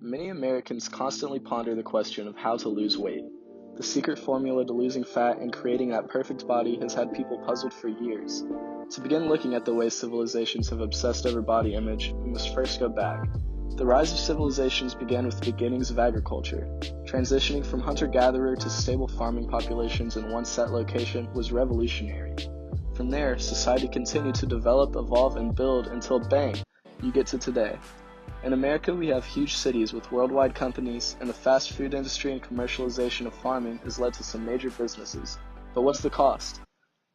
Many Americans constantly ponder the question of how to lose weight. The secret formula to losing fat and creating that perfect body has had people puzzled for years. To begin looking at the way civilizations have obsessed over body image, we must first go back. The rise of civilizations began with the beginnings of agriculture. Transitioning from hunter-gatherer to stable farming populations in one set location was revolutionary. From there, society continued to develop, evolve, and build until bang, you get to today. In America, we have huge cities with worldwide companies, and the fast food industry and commercialization of farming has led to some major businesses. But what's the cost?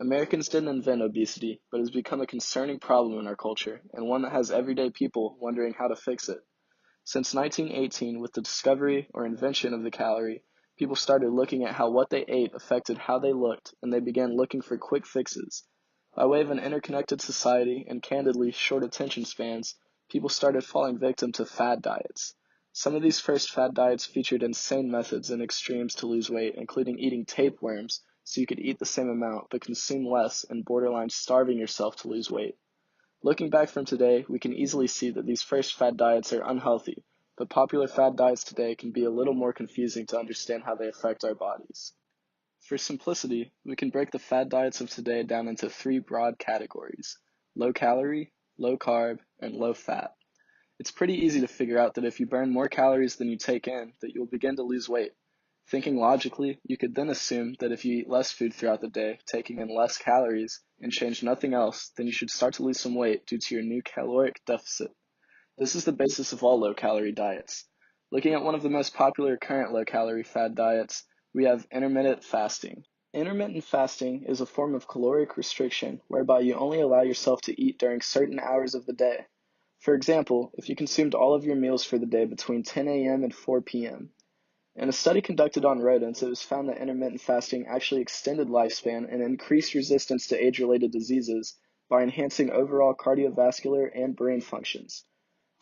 Americans didn't invent obesity, but it has become a concerning problem in our culture, and one that has everyday people wondering how to fix it. Since 1918, with the discovery or invention of the calorie, people started looking at how what they ate affected how they looked, and they began looking for quick fixes. By way of an interconnected society and candidly short attention spans, people started falling victim to fad diets. Some of these first fad diets featured insane methods and extremes to lose weight, including eating tapeworms so you could eat the same amount but consume less and borderline starving yourself to lose weight. Looking back from today, we can easily see that these first fad diets are unhealthy, but popular fad diets today can be a little more confusing to understand how they affect our bodies. For simplicity, we can break the fad diets of today down into three broad categories: low calorie, low carb, and low fat. It's pretty easy to figure out that if you burn more calories than you take in, that you'll begin to lose weight. Thinking logically, you could then assume that if you eat less food throughout the day, taking in less calories, and change nothing else, then you should start to lose some weight due to your new caloric deficit. This is the basis of all low-calorie diets. Looking at one of the most popular current low-calorie fad diets, we have intermittent fasting. Intermittent fasting is a form of caloric restriction whereby you only allow yourself to eat during certain hours of the day. For example, if you consumed all of your meals for the day between 10 a.m. and 4 p.m. In a study conducted on rodents, it was found that intermittent fasting actually extended lifespan and increased resistance to age-related diseases by enhancing overall cardiovascular and brain functions.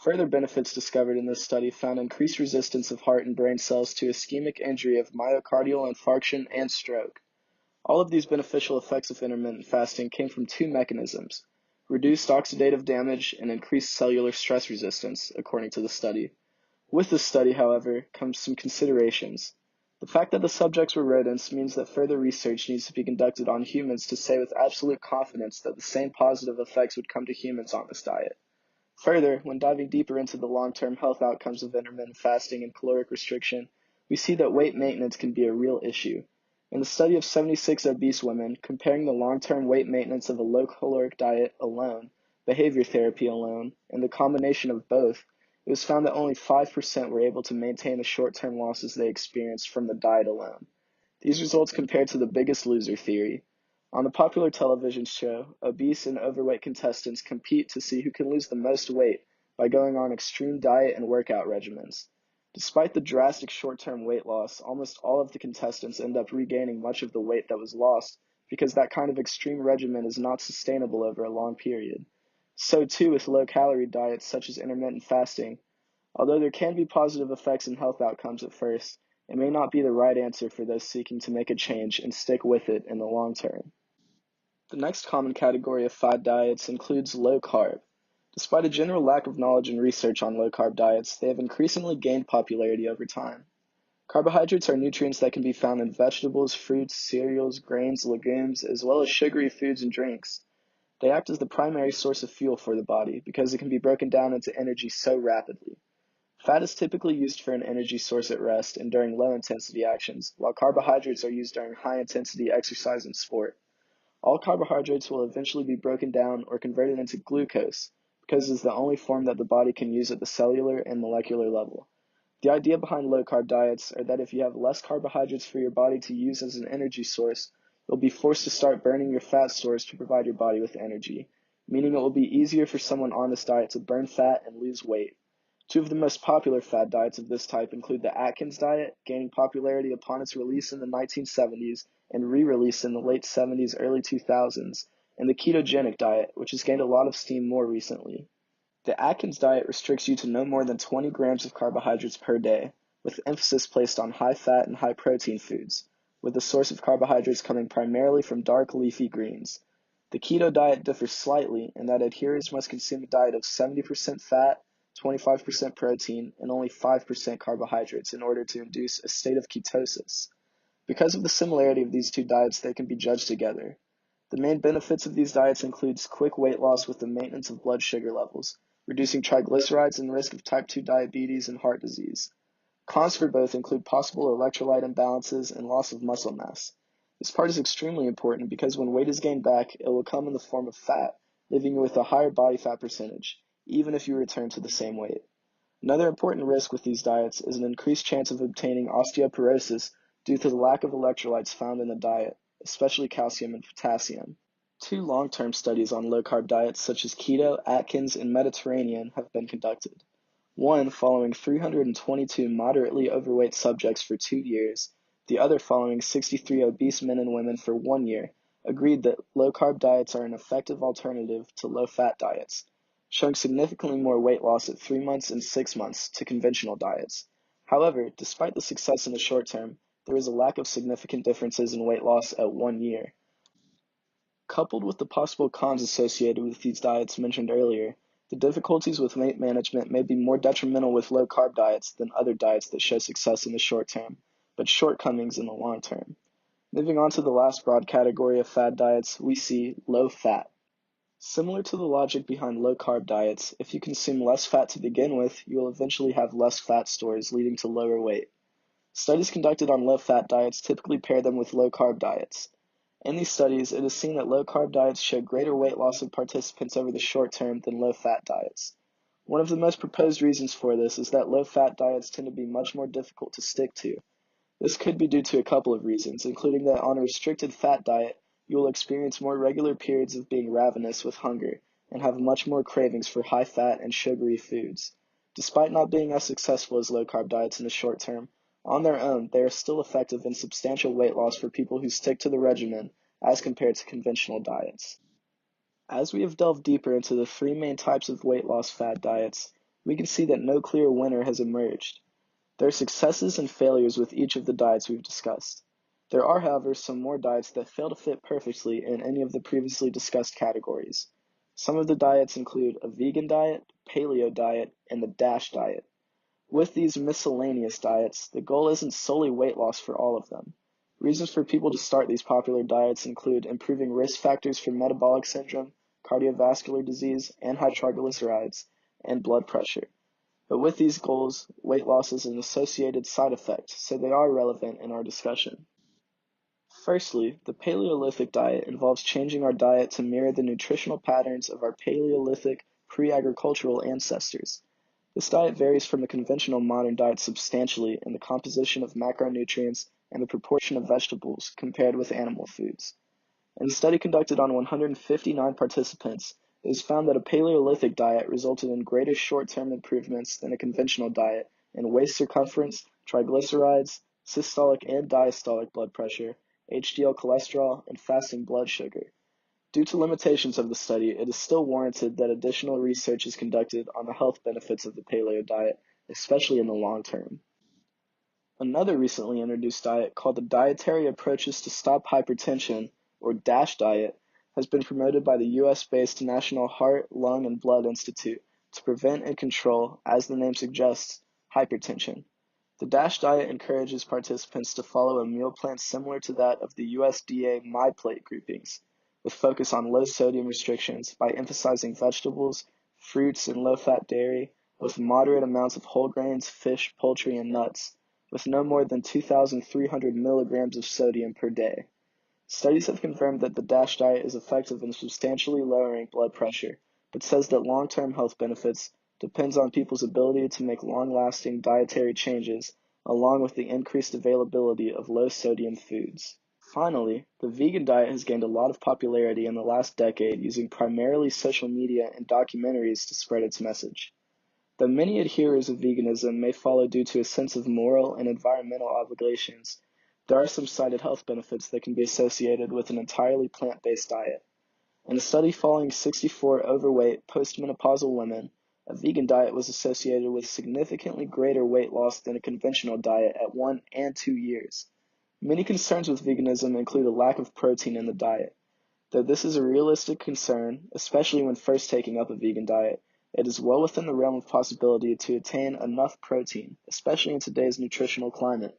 Further benefits discovered in this study found increased resistance of heart and brain cells to ischemic injury of myocardial infarction and stroke. All of these beneficial effects of intermittent fasting came from two mechanisms: reduced oxidative damage and increased cellular stress resistance, according to the study. With this study, however, comes some considerations. The fact that the subjects were rodents means that further research needs to be conducted on humans to say with absolute confidence that the same positive effects would come to humans on this diet. Further, when diving deeper into the long-term health outcomes of intermittent fasting and caloric restriction, we see that weight maintenance can be a real issue. In the study of 76 obese women, comparing the long-term weight maintenance of a low-caloric diet alone, behavior therapy alone, and the combination of both, it was found that only 5% were able to maintain the short-term losses they experienced from the diet alone. These results compared to the Biggest Loser theory. On the popular television show, obese and overweight contestants compete to see who can lose the most weight by going on extreme diet and workout regimens. Despite the drastic short-term weight loss, almost all of the contestants end up regaining much of the weight that was lost because that kind of extreme regimen is not sustainable over a long period. So too with low-calorie diets such as intermittent fasting. Although there can be positive effects and health outcomes at first, it may not be the right answer for those seeking to make a change and stick with it in the long term. The next common category of fad diets includes low carb. Despite a general lack of knowledge and research on low carb diets, they have increasingly gained popularity over time. Carbohydrates are nutrients that can be found in vegetables, fruits, cereals, grains, legumes, as well as sugary foods and drinks. They act as the primary source of fuel for the body because it can be broken down into energy so rapidly. Fat is typically used for an energy source at rest and during low-intensity actions, while carbohydrates are used during high-intensity exercise and sport. All carbohydrates will eventually be broken down or converted into glucose because it is the only form that the body can use at the cellular and molecular level. The idea behind low-carb diets are that if you have less carbohydrates for your body to use as an energy source, you'll be forced to start burning your fat stores to provide your body with energy, meaning it will be easier for someone on this diet to burn fat and lose weight. Two of the most popular fad diets of this type include the Atkins diet, gaining popularity upon its release in the 1970s and re-release in the late 70s, early 2000s, and the ketogenic diet, which has gained a lot of steam more recently. The Atkins diet restricts you to no more than 20 grams of carbohydrates per day, with emphasis placed on high-fat and high-protein foods, with the source of carbohydrates coming primarily from dark leafy greens. The keto diet differs slightly in that adherents must consume a diet of 70% fat, 25% protein, and only 5% carbohydrates in order to induce a state of ketosis. Because of the similarity of these two diets, they can be judged together. The main benefits of these diets includes quick weight loss with the maintenance of blood sugar levels, reducing triglycerides and risk of type 2 diabetes and heart disease. Cons for both include possible electrolyte imbalances and loss of muscle mass. This part is extremely important because when weight is gained back, it will come in the form of fat, leaving you with a higher body fat percentage, even if you return to the same weight. Another important risk with these diets is an increased chance of obtaining osteoporosis due to the lack of electrolytes found in the diet, especially calcium and potassium. Two long-term studies on low-carb diets such as keto, Atkins, and Mediterranean have been conducted. One following 322 moderately overweight subjects for 2 years, the other following 63 obese men and women for 1 year, agreed that low-carb diets are an effective alternative to low-fat diets, showing significantly more weight loss at 3 months and 6 months to conventional diets. However, despite the success in the short term, there is a lack of significant differences in weight loss at 1 year. Coupled with the possible cons associated with these diets mentioned earlier, the difficulties with weight management may be more detrimental with low-carb diets than other diets that show success in the short term, but shortcomings in the long term. Moving on to the last broad category of fad diets, we see low-fat. Similar to the logic behind low-carb diets, if you consume less fat to begin with, you will eventually have less fat stores, leading to lower weight. Studies conducted on low-fat diets typically pair them with low-carb diets. In these studies, it is seen that low-carb diets show greater weight loss of participants over the short term than low-fat diets. One of the most proposed reasons for this is that low-fat diets tend to be much more difficult to stick to. This could be due to a couple of reasons, including that on a restricted fat diet, you will experience more regular periods of being ravenous with hunger and have much more cravings for high-fat and sugary foods. Despite not being as successful as low-carb diets in the short term, on their own, they are still effective in substantial weight loss for people who stick to the regimen as compared to conventional diets. As we have delved deeper into the three main types of weight loss fad diets, we can see that no clear winner has emerged. There are successes and failures with each of the diets we've discussed. There are, however, some more diets that fail to fit perfectly in any of the previously discussed categories. Some of the diets include a vegan diet, paleo diet, and the DASH diet. With these miscellaneous diets, the goal isn't solely weight loss for all of them. Reasons for people to start these popular diets include improving risk factors for metabolic syndrome, cardiovascular disease, and high triglycerides, and blood pressure. But with these goals, weight loss is an associated side effect, so they are relevant in our discussion. Firstly, the Paleolithic diet involves changing our diet to mirror the nutritional patterns of our Paleolithic pre-agricultural ancestors. This diet varies from the conventional modern diet substantially in the composition of macronutrients and the proportion of vegetables compared with animal foods. In a study conducted on 159 participants, it was found that a Paleolithic diet resulted in greater short-term improvements than a conventional diet in waist circumference, triglycerides, systolic and diastolic blood pressure, HDL cholesterol, and fasting blood sugar. Due to limitations of the study, it is still warranted that additional research is conducted on the health benefits of the paleo diet, especially in the long term. Another recently introduced diet called the Dietary Approaches to Stop Hypertension, or DASH diet, has been promoted by the US-based National Heart, Lung, and Blood Institute to prevent and control, as the name suggests, hypertension. The DASH diet encourages participants to follow a meal plan similar to that of the USDA MyPlate groupings, with focus on low sodium restrictions by emphasizing vegetables, fruits, and low-fat dairy, with moderate amounts of whole grains, fish, poultry, and nuts, with no more than 2,300 milligrams of sodium per day. Studies have confirmed that the DASH diet is effective in substantially lowering blood pressure, but says that long-term health benefits depends on people's ability to make long-lasting dietary changes, along with the increased availability of low-sodium foods. Finally, the vegan diet has gained a lot of popularity in the last decade using primarily social media and documentaries to spread its message. Though many adherers of veganism may follow due to a sense of moral and environmental obligations, there are some cited health benefits that can be associated with an entirely plant-based diet. In a study following 64 overweight postmenopausal women, a vegan diet was associated with significantly greater weight loss than a conventional diet at 1 and 2 years. Many concerns with veganism include a lack of protein in the diet. Though this is a realistic concern, especially when first taking up a vegan diet, It is well within the realm of possibility to attain enough protein, especially in today's nutritional climate.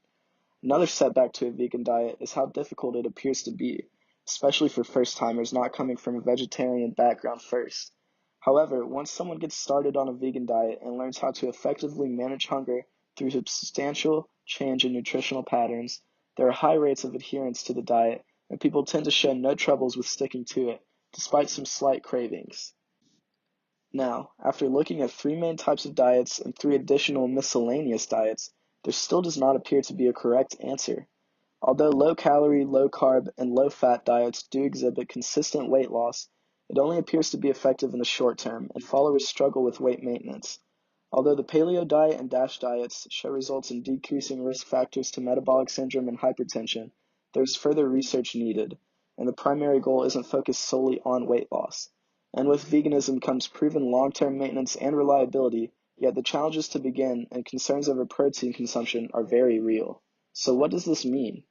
Another setback to a vegan diet is how difficult it appears to be, especially for first-timers not coming from a vegetarian background first. However, once someone gets started on a vegan diet and learns how to effectively manage hunger through substantial change in nutritional patterns, there are high rates of adherence to the diet, and people tend to show no troubles with sticking to it, despite some slight cravings. Now, after looking at 3 main types of diets and 3 additional miscellaneous diets, there still does not appear to be a correct answer. Although low-calorie, low-carb, and low-fat diets do exhibit consistent weight loss, it only appears to be effective in the short term, and followers struggle with weight maintenance. Although the paleo diet and DASH diets show results in decreasing risk factors to metabolic syndrome and hypertension, there is further research needed, and the primary goal isn't focused solely on weight loss. And with veganism comes proven long-term maintenance and reliability, yet the challenges to begin and concerns over protein consumption are very real. So what does this mean?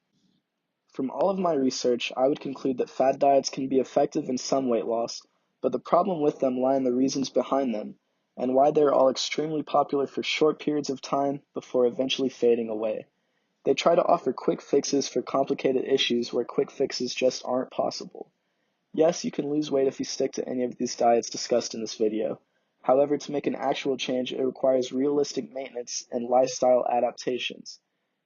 From all of my research, I would conclude that fad diets can be effective in some weight loss, but the problem with them lie in the reasons behind them, and why they are all extremely popular for short periods of time before eventually fading away. They try to offer quick fixes for complicated issues where quick fixes just aren't possible. Yes, you can lose weight if you stick to any of these diets discussed in this video. However, to make an actual change, it requires realistic maintenance and lifestyle adaptations.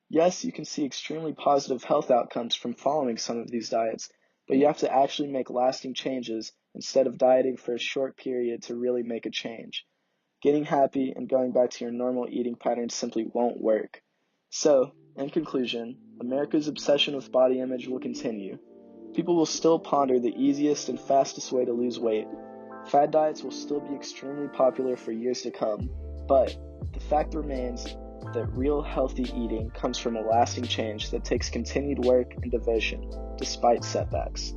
Yes, you can see extremely positive health outcomes from following some of these diets, but you have to actually make lasting changes instead of dieting for a short period to really make a change. Getting happy and going back to your normal eating patterns simply won't work. So, in conclusion, America's obsession with body image will continue. People will still ponder the easiest and fastest way to lose weight. Fad diets will still be extremely popular for years to come, but the fact remains that real healthy eating comes from a lasting change that takes continued work and devotion, despite setbacks.